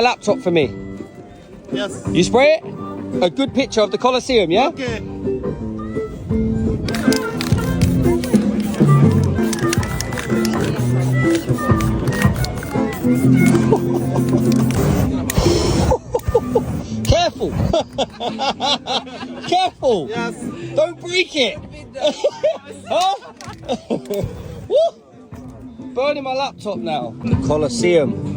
A laptop for me. Yes. You spray it? A good picture of the Colosseum, yeah? Okay. Careful! Careful! Yes. Don't break it! Huh? Woo! Burning my laptop now. The Colosseum.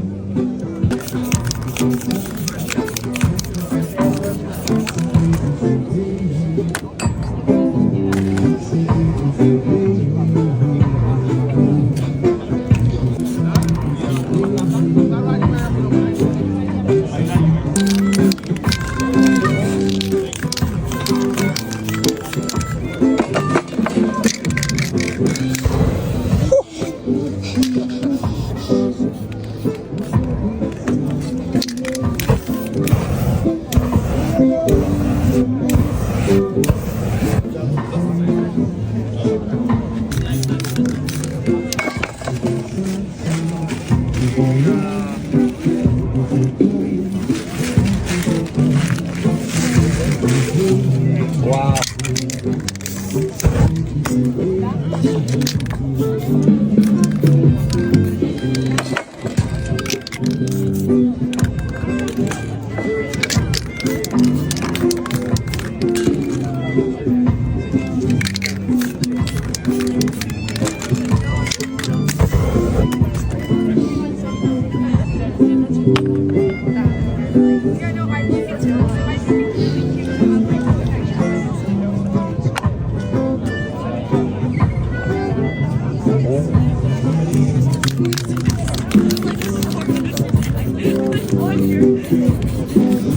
Wow.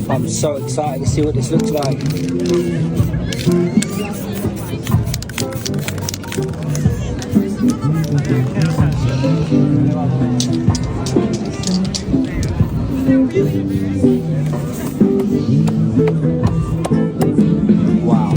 I'm so excited to see what this looks like. Wow.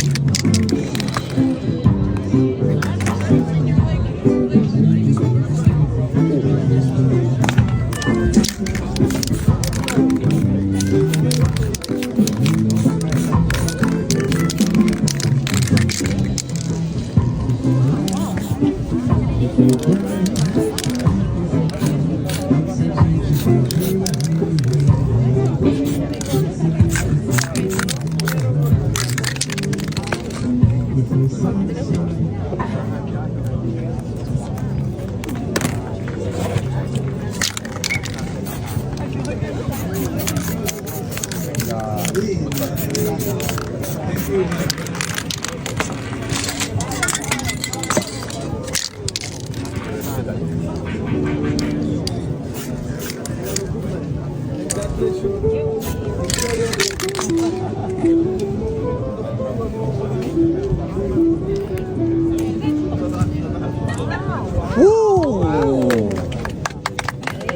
Woo!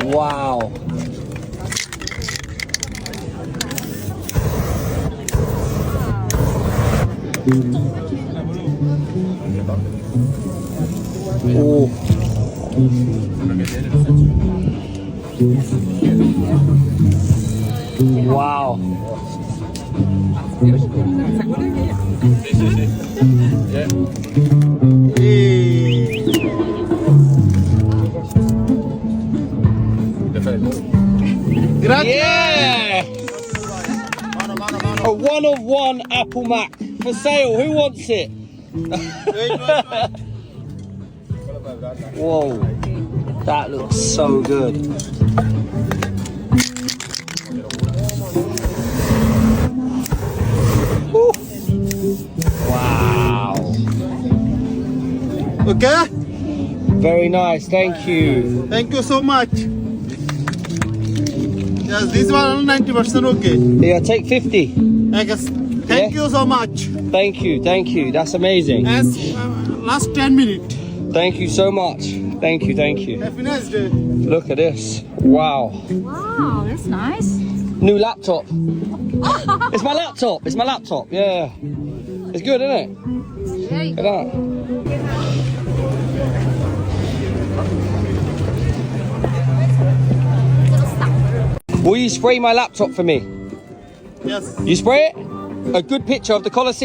Wow. Oh. Wow. Yeah! A one-of-one Apple Mac for sale. Who wants it? Whoa, that looks so good. Woo. Wow. Okay. Very nice. Thank you. Thank you so much. Yes, this one 90% okay. Yeah, take 50. I guess. Thank you so much. Thank you. Thank you. That's amazing. As last 10 minutes. Thank you so much. Thank you. Thank you. Have a nice day. Look at this. Wow. Wow, that's nice. New laptop. It's my laptop. It's my laptop. Yeah. It's good, isn't it? There you Look go. at that. Little stuff. Will you spray my laptop for me? Yes. You spray it? A good picture of the Colosseum.